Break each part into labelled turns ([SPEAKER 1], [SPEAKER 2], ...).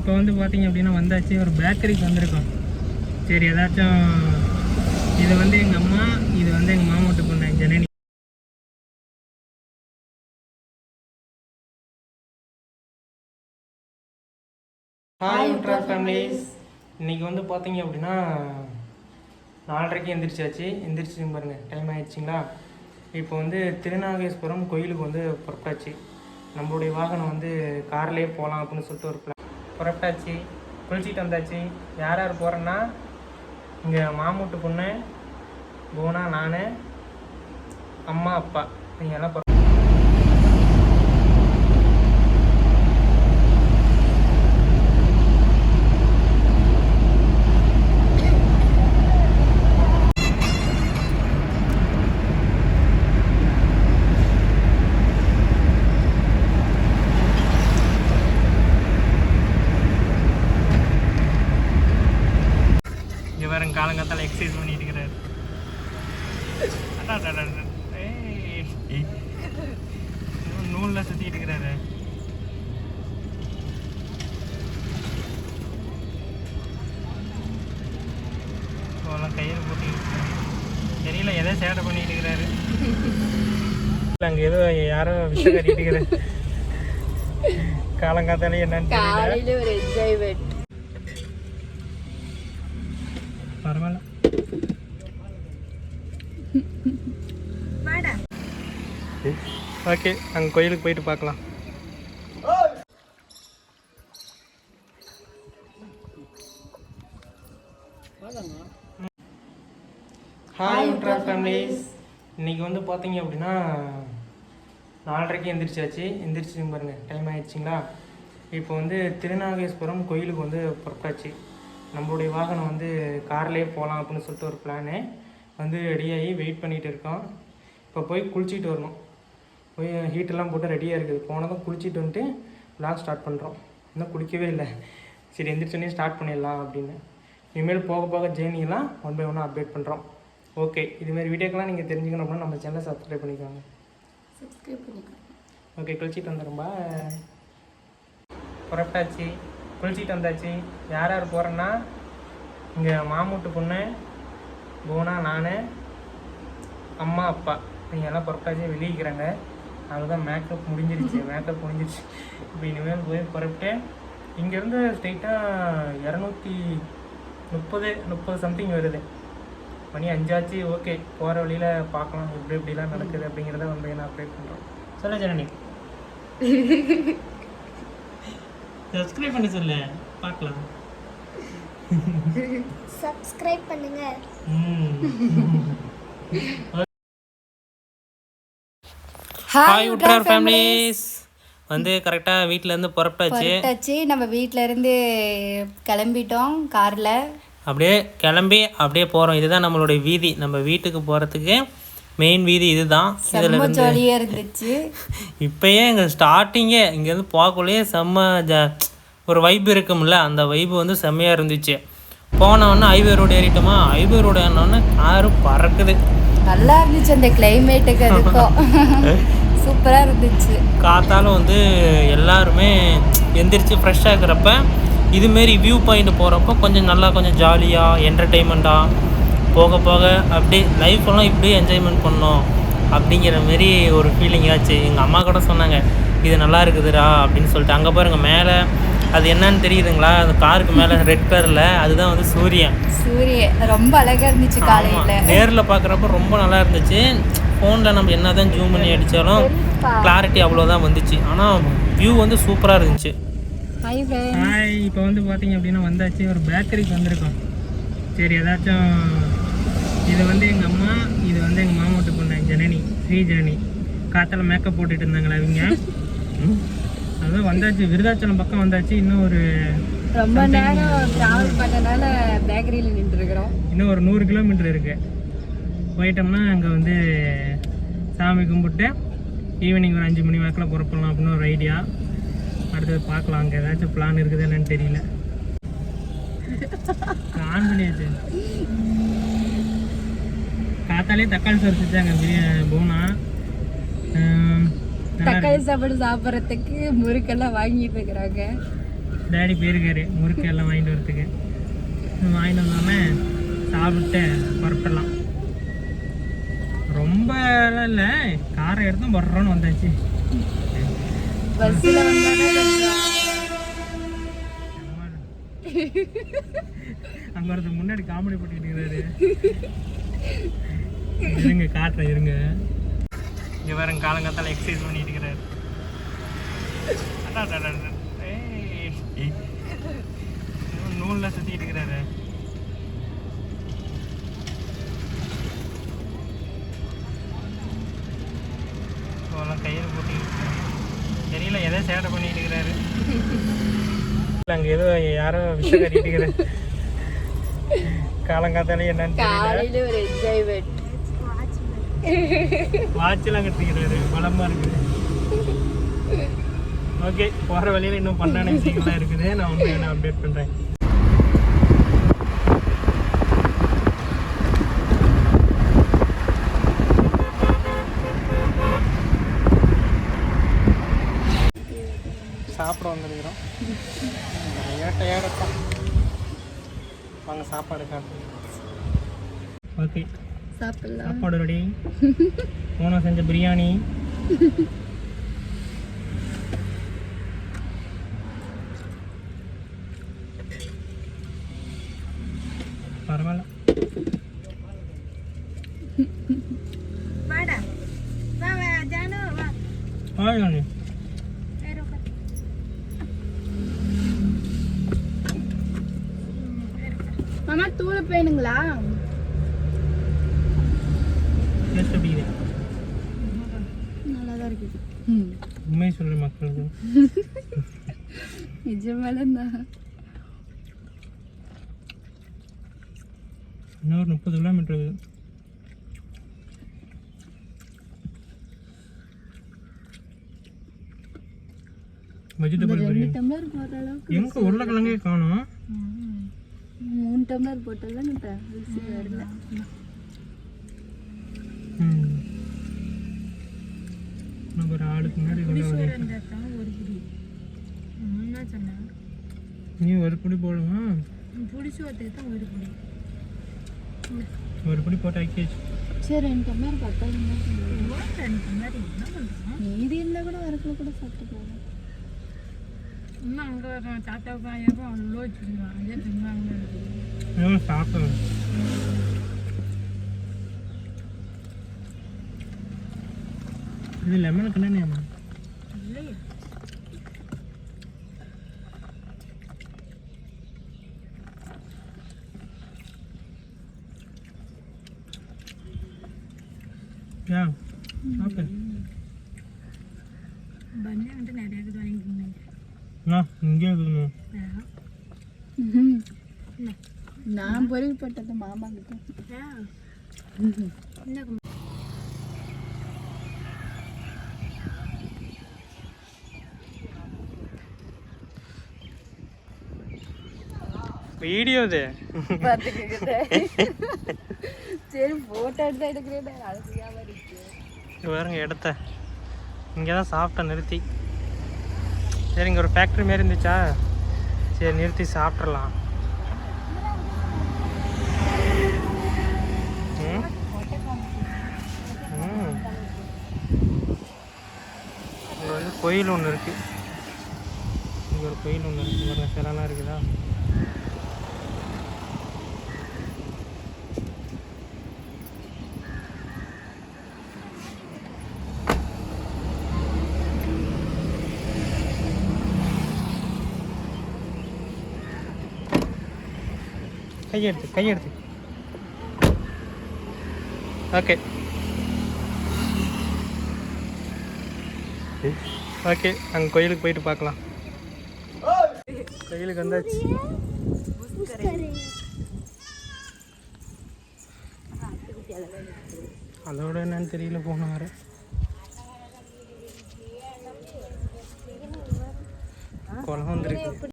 [SPEAKER 1] இப்போ வந்து பார்த்தீங்க அப்படின்னா வந்தாச்சு ஒரு பேக்கரிக்கு வந்திருக்கோம். சரி ஏதாச்சும் இது வந்து எங்கள் அம்மா, இது வந்து எங்கள் மாமூட்டு பொண்ணு ஜனனி. ஹாய் உட்ரா ஃபேமிலிஸ். இன்றைக்கி வந்து பார்த்தீங்க அப்படின்னா 4:30க்கு எந்திரிச்சு பாருங்கள் டைம் ஆகிடுச்சிங்களா. இப்போ வந்து திருநாகேஸ்வரம் கோயிலுக்கு வந்து புறப்பட்டாச்சு. நம்மளுடைய வாகனம் வந்து கார்லேயே போகலாம் அப்படின்னு சொல்லிட்டு ஒரு பிளான். புறப்பட்டாச்சு, குளிச்சிட்டு வந்தாச்சு. யார் யார் போகிறேன்னா இங்கே மாமூட்டு பொண்ணு போனா, நான், அம்மா, அப்பா, நீங்கள் எல்லாம் காலங்காத்தால எக்ஸசைஸ் பண்ணிட்டு இருக்கிறாரு. நூலில் சுற்றிட்டு இருக்கிறாரு. கையில் போட்டு தெரியல எதை சேட்டை பண்ணிட்டு இருக்கிறாரு. அங்கே ஏதோ யாரோ விஷயம் கட்டிட்டு இருக்கிறாரு. காலங்காத்தாலே என்னன்னு தெரியல. பரவாயில்ல. ஓகே, அங்கே கோயிலுக்கு போயிட்டு பார்க்கலாம். ஹாய் உட்ரா ஃபேமிலிஸ். இன்றைக்கி வந்து பார்த்தீங்க அப்படின்னா 4:30க்கு எந்திரிச்சு பாருங்கள் டைம் ஆகிடுச்சிங்களா. இப்போ வந்து திருநாகேஸ்வரம் கோயிலுக்கு வந்து புறப்பட்டாச்சு. நம்மளுடைய வாகனம் வந்து கார்லேயே போகலாம் அப்படின்னு சொல்லிட்டு ஒரு பிளானு வந்து ரெடியாகி வெயிட் பண்ணிகிட்டு இருக்கோம். இப்போ போய் குளிச்சிட்டு வரணும். போய் ஹீட்டெல்லாம் போட்டு ரெடியாக இருக்குது. போனதும் குளிச்சிட்டு வந்துட்டு விளாக் ஸ்டார்ட் பண்ணுறோம். இன்னும் குளிக்கவே இல்லை. சரி எந்திரிச்சோடனே ஸ்டார்ட் பண்ணிடலாம் அப்படின்னு. இனிமேல் போக போக ஜேர்னியெல்லாம் 1 by 1 அப்டேட் பண்ணுறோம். ஓகே, இதுமாரி வீடியோக்கெல்லாம் நீங்கள் தெரிஞ்சுக்கணும் அப்படின்னா நம்ம சேனலை சப்ஸ்கிரைப் பண்ணிக்கோங்க. ஓகே, குளிச்சிட்டு வந்துடும்பா. புறப்பட்டாச்சு, குளிச்சிட்டு வந்தாச்சு. யார் யார் போகிறேன்னா இங்கே மாமூட்டு பொண்ணு போனா, நான், அம்மா, அப்பா, நீங்கள் எல்லாம் புறப்பட்டாச்சு. வெளியிக்கிறாங்க. அதுதான் மேக்கப் முடிஞ்சிருச்சு. இப்போ இனிமேல் போய் புறப்பட்டு இங்கேருந்து ஸ்ட்ரெயிட்டாக 230 சம்திங் வருது. மணி 5 ஆச்சு. ஓகே, போகிற வழியில் பார்க்கலாம் எப்படிலாம் நடக்குது அப்படிங்கிறத வந்து நான் அப்டேட் பண்ணுறோம். சொல்ல ஜனனி, சப்ஸ்கிரைப் பண்ண சொல்லு, பார்க்கலாம்.
[SPEAKER 2] சப்ஸ்கிரைப் பண்ணுங்க.
[SPEAKER 1] ஹாய் உட்ரார் ஃபேமிலிஸ். வந்து கரெக்டாக வீட்டிலேருந்து புறப்பட்டாச்சு.
[SPEAKER 3] நம்ம வீட்டிலேருந்து கிளம்பிட்டோம் காரில்.
[SPEAKER 1] அப்படியே கிளம்பி அப்படியே போகிறோம். இதுதான் நம்மளுடைய வீதி. நம்ம வீட்டுக்கு போகிறதுக்கு மெயின் வீதி இதுதான்.
[SPEAKER 3] இதில் ஜாலியாக இருந்துச்சு.
[SPEAKER 1] இப்போயே எங்கள் ஸ்டார்டிங்கே இங்கேருந்து போகக்குள்ளேயே செம்ம ஒரு வைப் இருக்கும்ல, அந்த வைப்பு வந்து செம்மையாக இருந்துச்சு. போனோடனே ஹைவே ரோடு ஏறிட்டோமா. ஹைவே ரோடு ஏறினோடனே காரு பறக்குது.
[SPEAKER 3] நல்லா இருந்துச்சு அந்த கிளைமேட்டுக்கு. அதுக்கும் சூப்பராக இருந்துச்சு.
[SPEAKER 1] காத்தாலும் வந்து எல்லாருமே எந்திரிச்சு ஃப்ரெஷ்ஷாக இருக்கிறப்ப இதுமாரி வியூ பாயிண்ட் போகிறப்போ கொஞ்சம் நல்லா கொஞ்சம் ஜாலியாக என்டர்டெயின்மெண்ட்டாக போக போக அப்படியே லைஃப்பெல்லாம் இப்படியே என்ஜாய்மெண்ட் பண்ணோம் அப்படிங்கிற மாரி ஒரு ஃபீலிங் ஆச்சு. எங்கள் அம்மா கூட சொன்னாங்க இது நல்லா இருக்குதுடா அப்படின்னு சொல்லிட்டு. அங்கே பாருங்கள் மேலே அது என்னன்னு தெரியுதுங்களா, அந்த காருக்கு மேலே ரெட் கலரில் அதுதான் வந்து சூரியன்
[SPEAKER 3] ரொம்ப அழகாக இருந்துச்சு. காலையில்
[SPEAKER 1] நேரில் பார்க்குறப்ப ரொம்ப நல்லா இருந்துச்சு. ஃபோனில் நம்ம என்ன தான் ஜூம் பண்ணி அடித்தாலும் கிளாரிட்டி அவ்வளோதான் வந்துச்சு. ஆனால் வியூ வந்து சூப்பராக இருந்துச்சு. ஹாய், இப்போ வந்து பார்த்தீங்க அப்படின்னா வந்தாச்சு ஒரு பேக்கரிக்கு வந்திருக்கோம். சரி ஏதாச்சும் இது வந்து எங்கள் அம்மா, இது வந்து எங்கள் மாமூட்டு பொண்ணு ஜனனி, ஜனனி. காத்தால மேக்கப் போட்டுட்டு இருந்தாங்களா அவங்க. அதான் வந்தாச்சு, விருதாச்சலம் பக்கம் வந்தாச்சு. இன்னும் ஒரு
[SPEAKER 3] ரொம்ப நேரம் ட்ராவல் பண்ணனால பேக்கரியில் நின்றுருக்கிறோம்.
[SPEAKER 1] இன்னும் ஒரு 100 கிலோமீட்டர் இருக்குது. போயிட்டோம்னா அங்கே வந்து சாமி கும்பிட்டு ஈவினிங் ஒரு 5 மணி வாக்கில் புறப்படலாம் அப்படின்னு ஒரு ஐடியா. அடுத்தது பார்க்கலாம், அங்கே ஏதாச்சும் பிளான் இருக்குது என்னன்னு தெரியல. ஆன் பண்ணியாச்சு. காத்தாலே தக்காளி சோறு செஞ்சாங்க போனா.
[SPEAKER 3] தக்காளி சாப்பாடு சாப்பிட்றதுக்கு முறுக்கெல்லாம் வாங்கிட்டு இருக்கிறாங்க.
[SPEAKER 1] டேடி போயிருக்காரு முறுக்கு எல்லாம் வாங்கிட்டு வரதுக்கு. வாங்கிட்டு வந்தோடனே சாப்பிட்டு புறப்படலாம். ரொம்ப இல்லை, காரை எடுத்தும் வர்றோன்னு வந்தாச்சு.
[SPEAKER 3] பஸ்ஸில்
[SPEAKER 1] அங்கே ஒருத்தர் முன்னாடி காமெடி பண்ணிட்டு இருக்கிறாரு. இருங்க காட்டுறேன் இருங்க. இங்கே பாருங்க காலங்காத்தால எக்ஸசைஸ் பண்ணிட்டு இருக்கிறாரு. நூலில் சுற்றிட்டு இருக்கிறாரு. கயிறு போட்டு தெரியல எதை சேட்டை பண்ணிட்டு இருக்கிறாரு. அங்கே ஏதோ யாரோ விஷயம் கட்டிட்டு இருக்கிறாரு. காலங்காத்தாலே என்னன்னு தெரியல.
[SPEAKER 3] ஒரு என்ஜாய்மெண்ட்.
[SPEAKER 1] வாட்செல்லாம் கட்டிக்கிறாரு. பலமாக இருக்குது. ஓகே, போகிற வழியில் இன்னும் பண்ணான விஷயங்கள்லாம் இருக்குது. நான் ஒன்று என்ன அப்டேட் பண்ணுறேன். சாப்பிட வந்துருக்கிறோம். நிறையா டயர்டாக வாங்க சாப்பாடு காட்டு. ஓகே
[SPEAKER 3] சாப்பிடலாம்.
[SPEAKER 1] சாப்பாடு ரெடி. ஓனா செஞ்ச பிரியாணி. பரவாயில்ல.
[SPEAKER 3] மாமா தூள போயினுங்களா? நல்லா தான் இருக்குது.
[SPEAKER 1] உண்மை சொல்ற மக்களுக்கு
[SPEAKER 3] நிஜமாதான்.
[SPEAKER 1] இன்னொரு 30 கிலோமீட்டர். வெஜிடபிள் பிரியாணி.
[SPEAKER 3] டம்ளர் போடுற அளவுக்கு
[SPEAKER 1] எங்க உருளைக்கிழங்கே காணோம்.
[SPEAKER 3] 3 டம்ளர் போட்டலாம் ருசி வரல.
[SPEAKER 1] நம்ம ஒரு ஆளுக்கு முன்னாடி நீ ஒரு புடி போடுமா? ஒரு புடி போட்டு ஆக்கியாச்சு.
[SPEAKER 3] சரி 2 டம்ளர் பத்தாது. மீதி இருந்தால் கூட வரக்குள்ள கூட சாப்பிட்டு போகலாம்.
[SPEAKER 4] இன்னும் அங்கே தாத்தா பாயப்போ அவ்வளோ வச்சுருக்கான். அதே தின்னாங்க
[SPEAKER 1] சாப்பிடுவேன். இது லெமனுக்கு என்ன? Yeah okay.
[SPEAKER 4] பண்ணி வந்துட்டு நிறைய இது வாங்கிக்கோங்க.
[SPEAKER 1] இங்கே இருக்குங்க.
[SPEAKER 3] நான் பொருள் போட்டது மாமா கிட்ட.
[SPEAKER 1] வீடியோ இது
[SPEAKER 3] சரி போட்டோ எடுத்து எடுக்கிறேன்.
[SPEAKER 1] பாருங்க இடத்த இங்கே தான் சாப்பிட்டேன் நிறுத்தி. சரி இங்கே ஒரு ஃபேக்ட்ரி மாரி இருந்துச்சா, சரி நிறுத்தி சாப்பிட்றலாம். இங்கே வந்து கோயில் ஒன்று இருக்குது. இங்கே ஒரு கோயில் ஒன்று இருக்குது பாருங்க, சிலைலாம் இருக்குதா. கையெடுத்து ஓகே ஓகே. அங்கே கோயிலுக்கு போயிட்டு பார்க்கலாம். கோயிலுக்கு வந்தாச்சு. அதோட என்னன்னு தெரியல. போன வர குளம் வந்துருக்கு.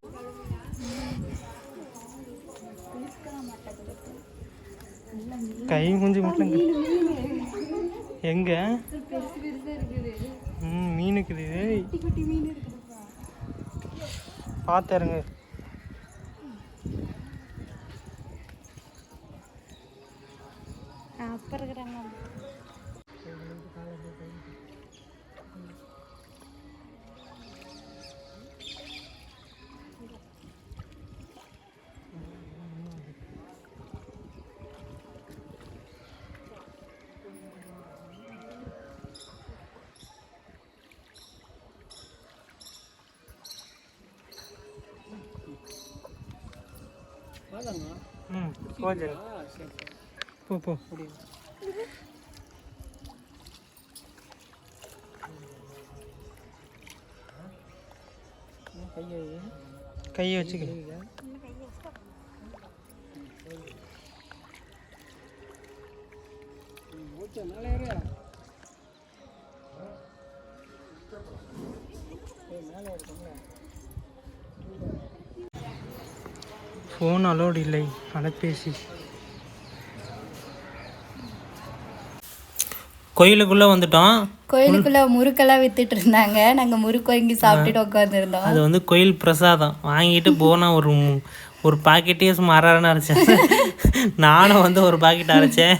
[SPEAKER 1] கை மூஞ்சி மட்டும் எங்க மீன் இருக்குது. பார்த்து இருங்க.
[SPEAKER 3] அப்போ இருக்கிறாங்க.
[SPEAKER 1] ம் போஜல் போ போ. கையை வச்சுக்க. ஃபோன் அலோடு இல்லை, அலைபேசி. கோயிலுக்குள்ளே வந்துட்டோம்.
[SPEAKER 3] கோயிலுக்குள்ள முறுக்கெல்லாம் வித்துட்டு இருந்தாங்க. நாங்கள் முறுக்கு வாங்கி சாப்பிட்டுட்டு உட்காந்துருந்தோம்.
[SPEAKER 1] அது வந்து கோயில் பிரசாதம் வாங்கிட்டு போனால் ஒரு பாக்கெட்டே சும்மா அரைன்னு அரைச்சேன். நானும் வந்து ஒரு பாக்கெட் அரைச்சேன்.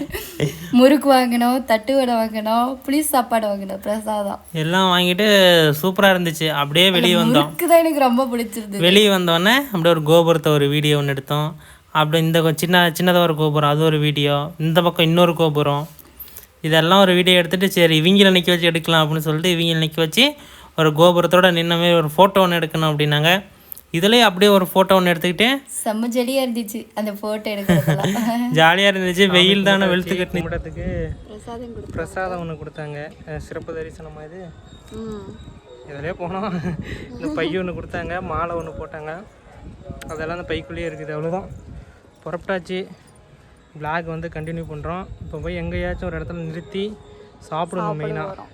[SPEAKER 3] முறுக்கு வாங்கினோம், தட்டு வடை வாங்கினோம், புளி சாப்பாடு வாங்கினோம், பிரசாதம்
[SPEAKER 1] எல்லாம் வாங்கிட்டு சூப்பராக இருந்துச்சு. அப்படியே வெளியே வந்தோம்.
[SPEAKER 3] முறுக்கு தான் எனக்கு ரொம்ப பிடிச்சிருந்தது.
[SPEAKER 1] வெளியே வந்தோடனே அப்படியே ஒரு கோபுரத்தை ஒரு வீடியோ ஒன்று எடுத்தோம். அப்படி இந்த சின்னதாக ஒரு கோபுரம், அது ஒரு வீடியோ. இந்த பக்கம் இன்னொரு கோபுரம். இதெல்லாம் ஒரு வீடியோ எடுத்துகிட்டு சரி இவங்கள நிற்க வச்சு எடுக்கலாம் அப்படின்னு சொல்லிட்டு இவங்கள நிற்க வச்சு ஒரு கோபுரத்தோட நின்ன மாதிரி ஒரு ஃபோட்டோ ஒன்று எடுக்கணும் அப்படின்னாங்க. இதுலேயே அப்படியே ஒரு ஃபோட்டோ ஒன்று எடுத்துக்கிட்டு
[SPEAKER 3] செம்ம ஜாலியாக இருந்துச்சு அந்த ஃபோட்டோ எடுக்கிறதுலாம்.
[SPEAKER 1] ஜாலியாக இருந்துச்சு. வெயில் தானே வெளுத்து கட்டின இடத்துக்கு பிரசாதம் ஒன்று கொடுத்தாங்க. சிறப்பு தரிசனமாக இது இதிலே போனோம். இந்த பை ஒன்று கொடுத்தாங்க, மாலை ஒன்று போட்டாங்க. அதெல்லாம் அந்த பைக்குள்ளேயே இருக்குது. அவ்வளோதான், புறப்பட்டாச்சு. விளாக் வந்து கண்டினியூ பண்ணுறோம். இப்போ போய் எங்கேயாச்சும் ஒரு இடத்துல நிறுத்தி சாப்பிடணும். மெயினாக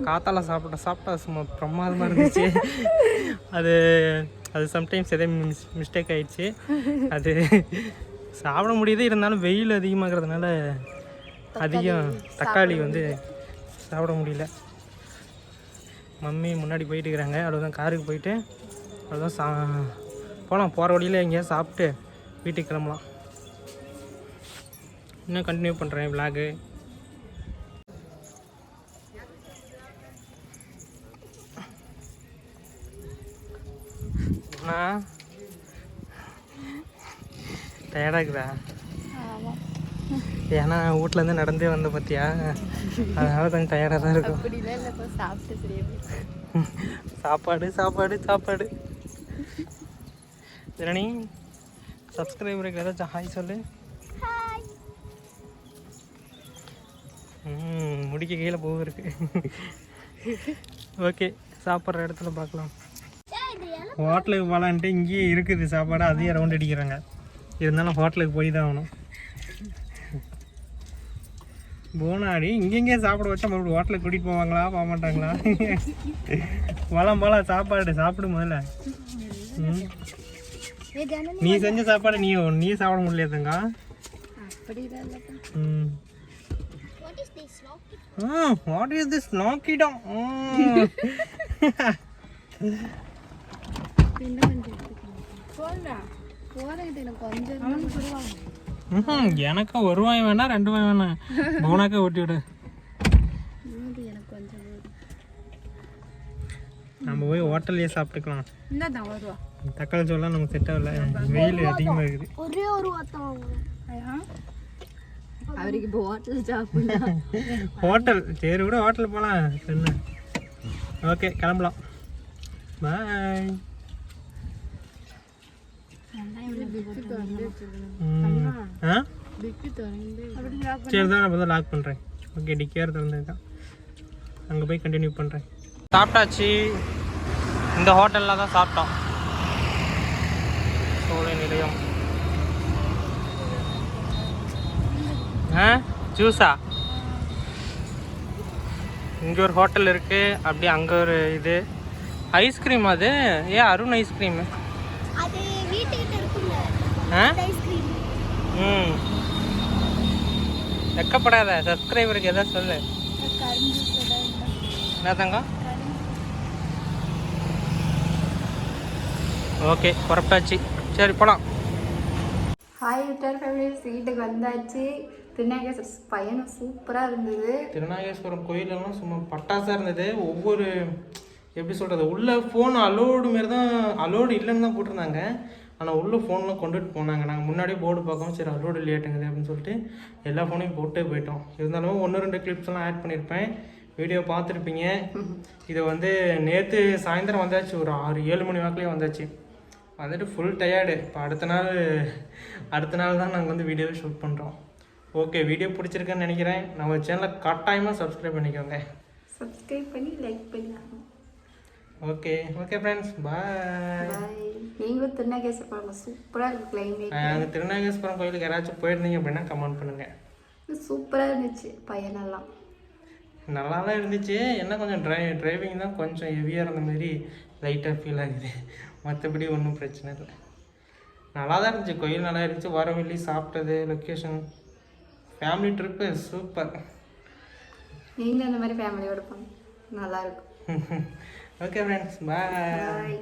[SPEAKER 1] காத்தால சாப்பிட்டா சும்மா பிரமாதமாக இருந்துச்சு. அது சம்டைம்ஸ் எதே மிஸ்டேக் ஆகிடுச்சு. அது சாப்பிட முடியுது, இருந்தாலும் வெயில் அதிகமாகிறதுனால அதிகம் தக்காளி வந்து சாப்பிட முடியல. மம்மி முன்னாடி போயிட்டு இருக்கிறாங்க. அவ்வளோதான், காருக்கு போயிட்டு அவ்வளோதான் போகலாம். போகிற வழியில் எங்கேயாவது சாப்பிட்டு வீட்டுக்கு கிளம்பலாம். இன்னும் கண்டினியூ பண்ணுறேன் விளாகு. டயர்டாக இருக்குதா? ஏன்னா வீட்டிலேருந்து நடந்தே வந்த பார்த்தியா, அதனால கொஞ்சம் டயர்டாக தான் இருக்கும். சாப்பாடு சாப்பாடு சாப்பாடு. ஜனனி சப்ஸ்கிரைபருக்கு ஏதாச்சும் ஹாய் சொல்லு. முடிக்க கீழே போக இருக்கு. ஓகே, சாப்பிட்ற இடத்துல பார்க்கலாம். ஹோட்டலுக்கு போகலான்ட்டு இங்கேயே இருக்குது சாப்பாடு, அதையும் ரவுண்ட் அடிக்கிறாங்க. இருந்தாலும் ஹோட்டலுக்கு போய் தான் ஆகணும். போனாடி இங்கெங்கே சாப்பிட வச்சா மறுபடியும் ஹோட்டலுக்கு கூட்டிகிட்டு போவாங்களா போக மாட்டாங்களா? போகலாம் சாப்பாடு முதல்ல. நீ செஞ்ச சாப்பாடு நீ சாப்பிட முடியாதுங்க. What is this Locky dog? எனக்கு ஒரு ரூபாய் வேணாம், 2 ரூபாய் வேணாம். போனாக்கா ஓட்டி விடு. நம்ம போய் ஹோட்டல்லையே சாப்பிட்டுக்கலாம். தக்காளி சோறுலாம் நமக்கு செட் ஆகல, வெயில் அதிகமாக இருக்குது.
[SPEAKER 2] ஒரே ஒரு
[SPEAKER 3] அவருக்கு இப்போ ஹோட்டல் சாப்பிடலாம்.
[SPEAKER 1] ஹோட்டல் சரி கூட ஹோட்டல் போகலாம். என்ன ஓகே, கிளம்பலாம். பாய். சரி தான், நான் தான் லாக் பண்ணுறேன். ஓகே, டிக்கேர் திறந்துருக்கான், அங்கே போய் கண்டினியூ பண்ணுறேன். சாப்பிட்டாச்சு. இந்த ஹோட்டலில் தான் சாப்பிட்டோம். சோலை நிலையம். ஜூஸா? இங்கே ஒரு ஹோட்டல் இருக்குது, அப்படியே அங்கே ஒரு இது ஐஸ்கிரீம். அது அருண் ஐஸ்கிரீமு. வெக்கப்படாத, சப்ஸ்கிரைபருக்கு எதாவது சொல்லு. என்ன தங்கம்? ஓகே புறப்பட்டாச்சு, சரி போகலாம்.
[SPEAKER 3] ஹாய் யூடியூப் ஃபேமிலிஸ், வீட்டுக்கு வந்தாச்சு. திருநாகேஸ்வரர் பயணம் சூப்பராக இருந்தது.
[SPEAKER 1] திருநாகேஸ்வரம் கோயிலெல்லாம் சும்மா பட்டாசாக இருந்தது. ஒவ்வொரு எப்படி சொல்கிறது, உள்ளே ஃபோன் அலோடு மாரி தான், அலோடு இல்லைன்னு தான் போட்டிருந்தாங்க. ஆனால் உள்ளே ஃபோன்லாம் கொண்டுட்டு போனாங்க. நாங்கள் முன்னாடியே போர்டு பார்க்கணும், சரி அலோடு லேட்டுங்குது அப்படின்னு சொல்லிட்டு எல்லா ஃபோனையும் போட்டே போயிட்டோம். இருந்தாலும் 1-2 கிளிப்ஸ்லாம் ஆட் பண்ணியிருப்பேன், வீடியோ பார்த்துருப்பீங்க. இதை வந்து நேற்று சாயந்தரம் வந்தாச்சு, ஒரு 6-7 மணி வாக்கிலே வந்தாச்சு. வந்துட்டு ஃபுல் டயர்டு. இப்போ அடுத்த நாள் தான் நாங்கள் வந்து வீடியோவை ஷூட் பண்ணுறோம். ஓகே, வீடியோ பிடிச்சிருக்குன்னு நினைக்கிறேன். நம்ம சேனலை கட்டாயமாக சப்ஸ்கிரைப் பண்ணிக்கோங்க.
[SPEAKER 3] சப்ஸ்கிரைப் பண்ணி லைக் பண்ணிக்கோங்க.
[SPEAKER 1] ஓகே ஃப்ரெண்ட்ஸ், பாய்.
[SPEAKER 3] நீங்களும் திருநாகேஸ்வரம் பாருங்க, சூப்பராக இருக்குது கிளைமேட்.
[SPEAKER 1] அங்கே திருநாகேஸ்வரம் கோயிலுக்கு யாராச்சும் போயிருந்தீங்க அப்படின்னா கமெண்ட் பண்ணுங்கள்.
[SPEAKER 3] சூப்பராக இருந்துச்சு பயணம்லாம்.
[SPEAKER 1] நல்லா தான் இருந்துச்சு. என்ன கொஞ்சம் டிரைவிங் தான் கொஞ்சம் ஹெவியாக இருந்த மாதிரி லைட்டாக ஃபீல் ஆகுது. மற்றபடி ஒன்றும் பிரச்சனை இல்லை, நல்லா தான் இருந்துச்சு. கோயில் நல்லா இருந்துச்சு. வர வெள்ளி சாப்பிட்டது, லொக்கேஷன், ஃபேமிலி ட்ரிப்பு சூப்பர்.
[SPEAKER 3] நீங்களும் அந்த மாதிரி ஃபேமிலியோட போங்க, நல்லாயிருக்கும்.
[SPEAKER 1] ஓகே ஃப்ரெண்ட்ஸ், பாய்.
[SPEAKER 3] பாய்.